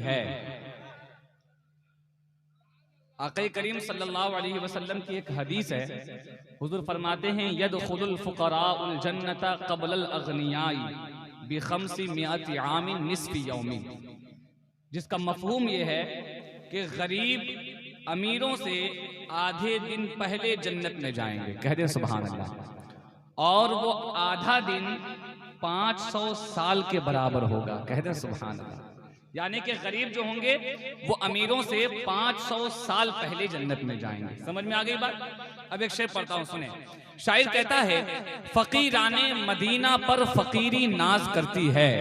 है। आक़ा करीम सल्लल्लाहु अलैहि वसल्लम की एक हदीस है, हुज़ूर फरमाते हैं यदखुलुल फुक़राउल जन्नता क़ब्लल अग़नियाई बिख़म्सी मिअति आमिन निस्फ़ि यौमिन, जिसका मफ़हूम ये है कि गरीब अमीरों से आधे दिन पहले जन्नत में जाएंगे, कह दें सुभान अल्लाह, और वो आधा दिन 500 साल के बराबर होगा, कह दें सुभान अल्लाह। यानी कि गरीब जो होंगे वो अमीरों से 500 साल पहले जन्नत में जाएंगे। समझ में आ गई बात? अब एक शेर पढ़ता हूं, सुने। शायर कहता है फकीराने मदीना पर फकीरी नाज करती है,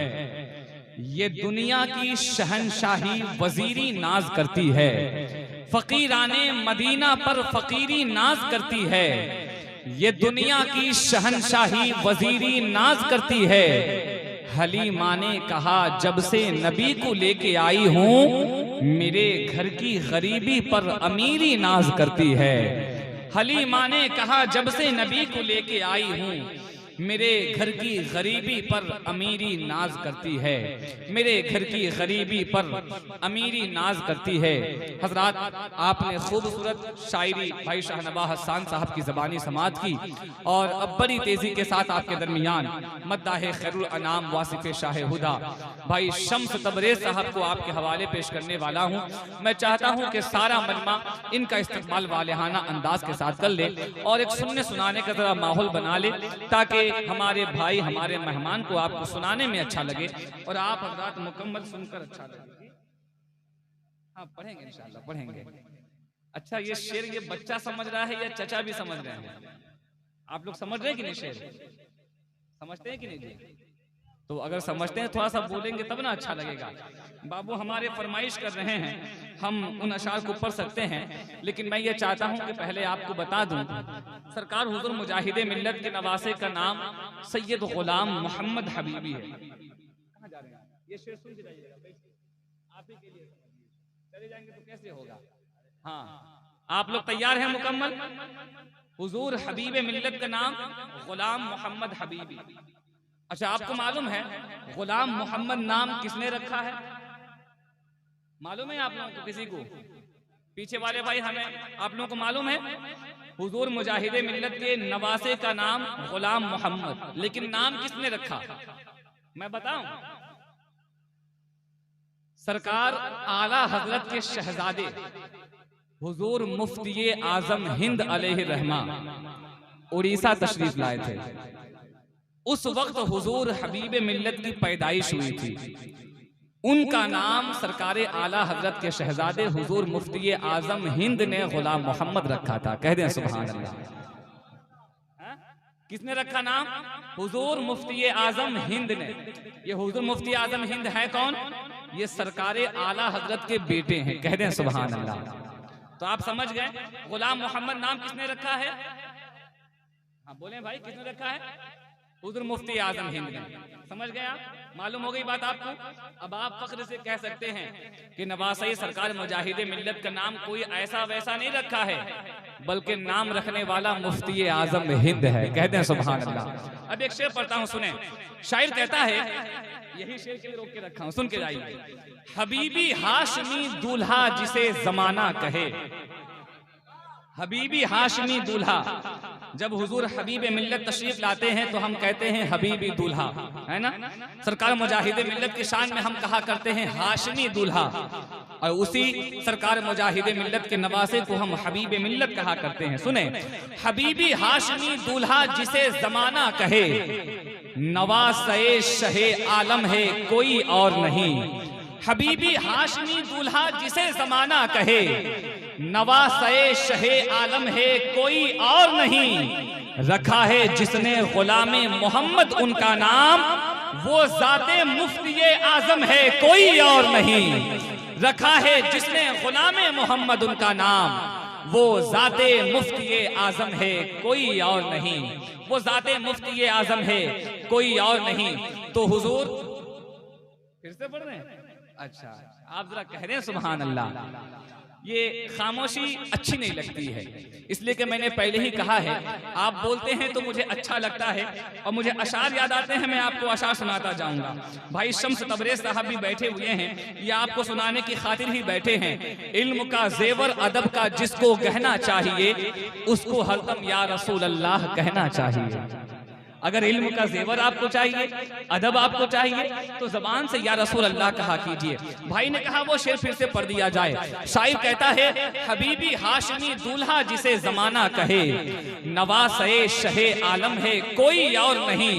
ये दुनिया की शहनशाही वजीरी नाज करती है। फकीराने मदीना पर फकीरी नाज करती है, ये दुनिया की शहनशाही वजीरी नाज करती है। हलीमा ने कहा जब से नबी को लेके आई हूँ, मेरे घर की गरीबी पर अमीरी नाज करती है। हलीमा ने कहा जब से नबी को लेके आई हूँ, मेरे घर की गरीबी पर अमीरी नाज करती है, मेरे घर की गरीबी पर अमीरी नाज करती है। हजरात, आपने खूबसूरत शायरी भाई शाहनवाज हसन साहब की ज़बानी समात की, और अब बड़ी तेज़ी के साथ आपके दरमियान मद्दाह खैरुल अनाम वासिफ़ शाह हुदा भाई शम्स तबरेज़ साहब को आपके हवाले पेश करने वाला हूँ। मैं चाहता हूँ कि सारा मजमा इनका इस्तकबाल वालेहाना अंदाज के साथ कर ले और एक सुनने सुनाने का ज़रा माहौल बना ले, ताकि हमारे भाई हमारे मेहमान को आपको सुनाने में अच्छा लगे और आप हज़रात मुकम्मल सुनकर अच्छा लगे। हाँ, पढ़ेंगे इंशाअल्लाह, पढ़ेंगे। अच्छा, ये शेर ये बच्चा समझ रहा है या चचा भी समझ रहे हैं? आप लोग समझ रहे हैं कि नहीं? शेर समझते हैं कि नहीं जी? तो अगर समझते हैं थोड़ा सा बोलेंगे तब ना अच्छा लगेगा। बाबू हमारे फरमाइश कर रहे हैं, हम उन अशार को पढ़ सकते हैं, लेकिन मैं ये चाहता हूं कि पहले आपको बता दूं, सरकार हुजूर मुजाहिदे मिल्लत के नवासे का नाम सैयद गुलाम मोहम्मद हबीबी है। कहां जा रहे हैं? ये शेर सुन के जाइएगा, आप ही के लिए चले जाएंगे तो कैसे होगा? हाँ, आप लोग तैयार हैं मुकम्मल? हुजूर हबीब मिल्लत का नाम गुलाम मोहम्मद हबीबी। अच्छा, आपको मालूम है गुलाम मोहम्मद नाम किसने रखा है? मालूम है आप लोगों को? किसी को? पीछे वाले भाई, हमें आप लोगों को मालूम है? हुजूर मुजाहिदे मिल्लत के नवासे का नाम गुलाम मोहम्मद, लेकिन नाम किसने रखा? मैं बताऊं? सरकार आला हजरत के शहजादे हुजूर मुफ्ती आजम हिंद अलैहि रहमा उड़ीसा तशरीफ लाए थे। उस वक्त हुजूर हबीब मिल्लत की पैदाइश हुई थी। उनका नाम सरकार आला हजरत के शहजादे हुजूर मुफ्ती आजम हिंद ने गुलाम मोहम्मद रखा था। कह दें सुभान अल्लाह। किसने रखा नाम? हुजूर मुफ्ती आजम हिंद ने। ये हुजूर मुफ्ती आजम हिंद है कौन? ये सरकार आला हजरत के बेटे हैं। कह दें सुभान अल्लाह। तो आप समझ गए गुलाम मोहम्मद नाम किसने रखा है? हाँ बोले भाई, किसने रखा है? हुजूर मुफ्ती आजम हिंद ने। समझ गए आप? मालूम हो गई बात आपको? अब आप फख्र से कह सकते हैं कि नवासे सरकार मुजाहिदे मिल्लत का नाम कोई ऐसा वैसा नहीं रखा है, बल्कि नाम रखने वाला मुफ्ती आजम हिंद है। कहते हैं सुभान अल्लाह। अब एक शेर पढ़ता हूँ, सुने। शायर कहता है, यही शेर के लिए रोक के रखा हूँ, सुन के जाइए। हबीबी हाशमी दूल्हा जिसे जमाना कहे, हबीबी हाशमी दूल्हा। जब हुजूर हबीब मिल्लत तशरीफ लाते हैं तो हम कहते हैं हबीबी दूल्हा, है ना? सरकार मुजाहिदे मिल्लत की शान में हम कहा करते हैं हाशमी दूल्हा, और उसी सरकार मुजाहिदे मिल्लत के नवासे को हम हबीब मिल्लत कहा करते हैं। सुने, हबीबी हाशमी दूल्हा जिसे जमाना कहे, नवासे शहे आलम है कोई और नहीं। हबीबी हाशमी दूल्हा जिसे जमाना कहे, नवासे शहे आलम है कोई और नहीं। रखा है जिसने गुलामे मोहम्मद उनका नाम, वो जाते मुफ्ती आजम है कोई और नहीं। रखा है जिसने गुलामे मोहम्मद उनका नाम, वो जाते मुफ्ती आजम है कोई और नहीं। वो जाते मुफ्ती आजम है कोई और नहीं। तो हुजूर फिर से पढ़ रहे हैं? अच्छा, आप जरा कह रहे हैं सुभान अल्लाह। ये खामोशी अच्छी नहीं लगती है, इसलिए कि मैंने पहले ही कहा है, आप बोलते हैं तो मुझे अच्छा लगता है और मुझे अशार याद आते हैं, मैं आपको अशार सुनाता जाऊंगा। भाई शम्स तबरेज़ साहब भी बैठे हुए हैं, ये आपको सुनाने की खातिर ही बैठे हैं। इल्म का जेवर अदब का जिसको गहना चाहिए, उसको हरदम या रसूल अल्लाह कहना चाहिए। अगर इल्म का जेवर आपको चाहिए, अदब आपको चाहिए, तो जबान से या रसूल अल्लाह कहा कीजिए। भाई ने कहा वो शेर फिर से पढ़ दिया जाए। शायर कहता है, हबीबी हाशमी दूल्हा जिसे जमाना कहे, नवासे शहे आलम है कोई और नहीं,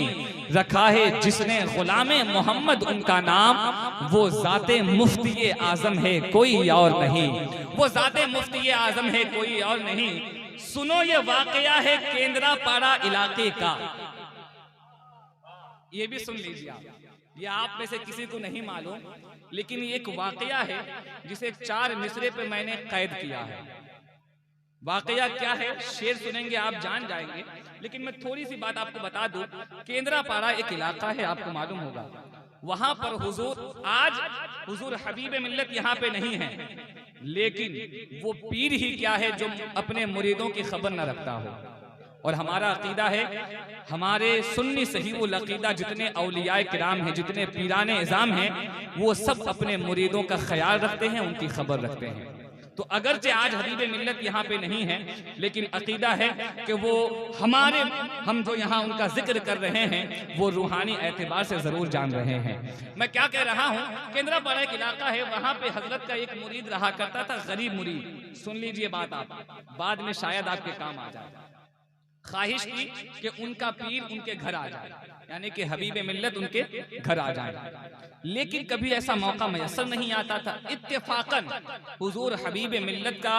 रखा है जिसने गुलामे मोहम्मद उनका नाम, वो जाते मुफ्ती आजम है कोई और नहीं, वो जाते मुफ्ती आजम है कोई और नहीं। सुनो ये वाकया है केंद्रापाड़ा इलाके का, ये भी सुन लीजिए आप, ये आप में से किसी को नहीं मालूम, लेकिन ये एक वाकया है जिसे 4 मिसरे पे मैंने कैद किया है। वाकया क्या है, शेर सुनेंगे आप जान जाएंगे, लेकिन मैं थोड़ी सी बात आपको बता दूं। केंद्रापाड़ा एक इलाका है, आपको मालूम होगा, वहां पर हुजूर, आज हुजूर हबीब मिल्लत यहाँ पे नहीं है, लेकिन वो पीर ही क्या है जो अपने मुरीदों की खबर न रखता हो। और हमारा अकीदा है, हमारे सुन्नी सहीहुल अकीदा जितने औलियाए किराम हैं, जितने पीराने इज़ाम हैं, वो सब अपने मुरीदों का ख्याल रखते हैं, उनकी खबर रखते हैं। तो अगरचे आज हबीब मिल्लत यहाँ पे नहीं है, लेकिन अकीदा है कि वो हम जो यहाँ उनका जिक्र कर रहे हैं, वो रूहानी एतबार से जरूर जान रहे हैं। मैं क्या कह रहा हूँ, केंद्रापाड़ा एक इलाका है, वहाँ पे हजरत का एक मुरीद रहा करता था, गरीब मुरीद। सुन लीजिए बात आप, बाद में शायद आपके काम आ जाए। ख्वाहिश की कि उनका पीर उनके घर आ जाए, यानी कि हबीब मिल्लत उनके घर आ जाए, लेकिन कभी ऐसा मौका मैसर नहीं आता था। इत्तेफाकन हुजूर हबीब मिल्लत का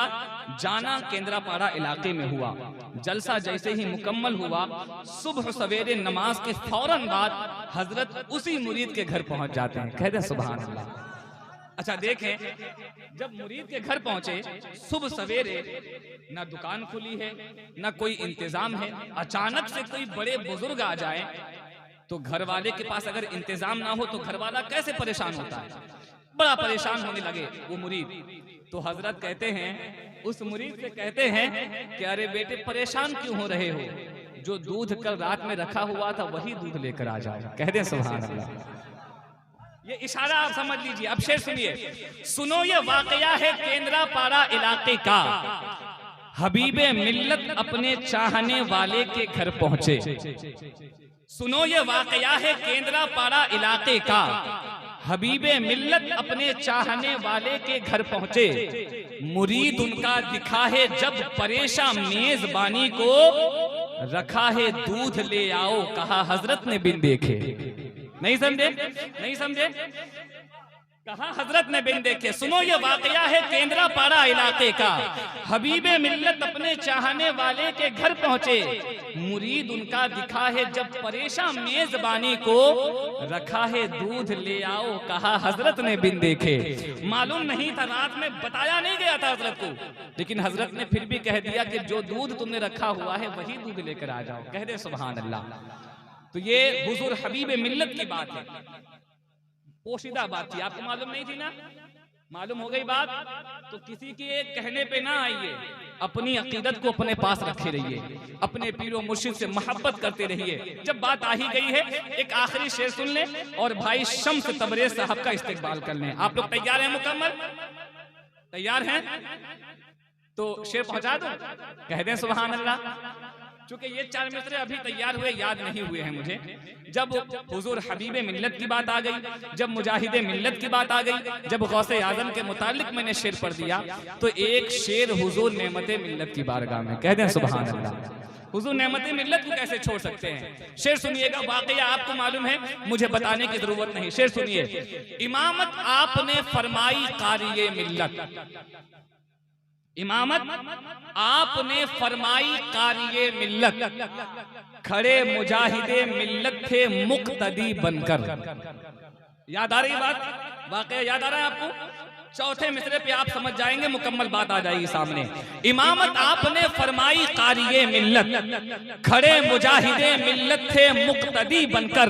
जाना केंद्रापाड़ा इलाके में हुआ। जलसा जैसे ही मुकम्मल हुआ, सुबह सवेरे नमाज के फौरन बाद हजरत उसी मुरीद के घर पहुंच जाते हैं। कहते हैं सुभान अल्लाह। अच्छा देखें, जब मुरीद के घर पहुंचे, सुबह सवेरे ना दुकान खुली है, ना कोई इंतजाम है, अचानक से कोई बड़े बुजुर्ग आ जाए तो घर वाले के पास अगर इंतजाम ना हो तो घर वाला कैसे परेशान होता है। बड़ा परेशान होने लगे वो मुरीद। तो हजरत कहते हैं, उस मुरीद से कहते हैं कि अरे बेटे परेशान क्यों हो रहे हो, जो दूध कल रात में रखा हुआ था वही दूध लेकर आ जाओ। कहते हैं सुभान अल्लाह। ये इशारा आप समझ लीजिए। अब शेर सुनिए, सुनो ये वाकया है केंद्रापाड़ा इलाके का, हबीबे मिल्लत अपने चाहने वाले के घर पहुंचे। सुनो ये वाकया है केंद्रापाड़ा इलाके का, हबीबे मिल्लत अपने चाहने वाले के घर पहुंचे। मुरीद उनका दिखा है जब परेशान मेजबानी को, रखा है दूध ले आओ कहा हजरत ने बिन देखे। नहीं समझे, नहीं समझे, कहा हजरत ने बिन देखे। सुनो ये वाकया है केंद्रापाड़ा इलाके का, हबीबे मिल्लत अपने चाहने वाले के घर पहुंचे। मुरीद उनका दिखा है जब परेशान मेजबानी को, रखा है दूध ले आओ कहा हजरत ने बिन देखे। मालूम नहीं था, रात में बताया नहीं गया था हजरत को, लेकिन हजरत ने फिर भी कह दिया कि जो दूध तुमने रखा हुआ है वही दूध लेकर आ जाओ। कह दे सुभान अल्लाह। तो ये हुजूर हबीब मिल्लत की बात है, पोशीदा बात थी, आपको मालूम नहीं थी ना, मालूम हो गई बात। तो किसी के कहने पे ना आइए, अपनी अकीदत को अपने पास रखे रहिए, अपने पीरो मुर्शिद से मोहब्बत करते रहिए। जब बात आ ही गई है, एक आखिरी शेर सुन लें और भाई शम्स तबरेज़ साहब का इस्तेकबाल कर लें। आप लोग तैयार हैं? मुकम्मल तैयार हैं? तो शेर पहुंचा दो, कह दें सुभान अल्लाह। चूंकि ये 4 मिसरे अभी तैयार हुए, याद नहीं हुए हैं मुझे। जब हुजूर हबीबे मिल्लत की बात आ गई, जब मुजाहिदे मिल्लत की बात आ गई, जब गौसे आजम के मुतालिक मैंने शेर पढ़ दिया, तो एक शेर हुजूर नेमते मिल्लत की बारगाह में। कह दें सुभान अल्लाह। हुजूर नेमते मिल्लत को कैसे छोड़ सकते हैं। शेर सुनिएगा, वाकया आपको मालूम है, मुझे बताने की जरूरत नहीं। शेर सुनिए, इमामत आपने फरमाई कारिये मिल्लत, इमामत आपने फरमाई कारिये मिल्लत, खड़े मुजाहिदे मिल्लत थे मुक्तदी बनकर। याद आ रही बात, वाकया याद आ रहा है आपको? चौथे मिसरे पे आप समझ जाएंगे, मुकम्मल बात आ जाएगी सामने। इमामत आपने फरमाई कारिये मिल्लत, खड़े मुजाहिदे मिल्लत थे मुक्तदी बनकर।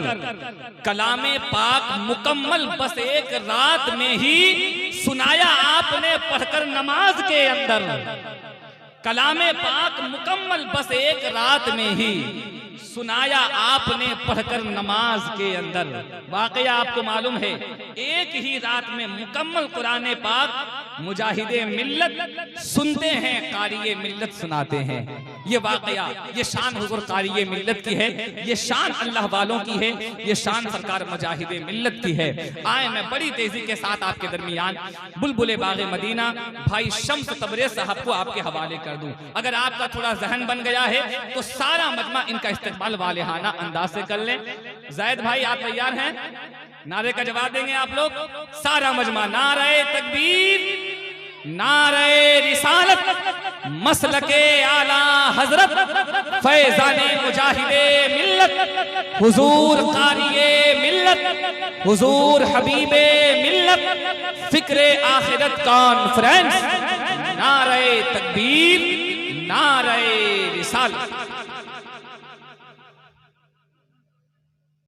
कलामे पाक मुकम्मल बस एक रात में ही, सुनाया आप आपने पढ़कर नमाज के अंदर कलामे पाक मुकम्मल बस एक रात में ही सुनाया आपने पढ़कर नमाज के अंदर। वाकया आपको मालूम है एक ही रात में मुकम्मल कुरान पाक मुजाहिदे मिल्लत सुनते हैं, कारिये मिल्लत सुनाते हैं। ये वाकया, ये शान हुजूर कारिये मिल्लत की है, ये शान अल्लाह वालों की है, ये शान सरकार मुजाहिदे मिल्लत की है। आए मैं बड़ी तेजी के साथ आपके दरमियान बुलबुले बागे मदीना भाई शम्स तबरेज़ साहब को आपके हवाले कर दूं। अगर आपका थोड़ा जहन बन गया है तो सारा मजमा इनका इस्तेमाल वालेहाना अंदाज से कर लें। जायद भाई आप तैयार हैं? नारे का जवाब देंगे आप लोग? सारा मजमा नारे तकबीर, नारे रिसालत, मसलके आला हजरत, फैजाने मुजाहिदे मिल्लत, हुजूर कारिये मिल्लत, हुजूर हबीबे मिल्लत, फिक्रे आखिरत कॉन्फ्रेंस। नारे तकबीर, नारे रिसालत।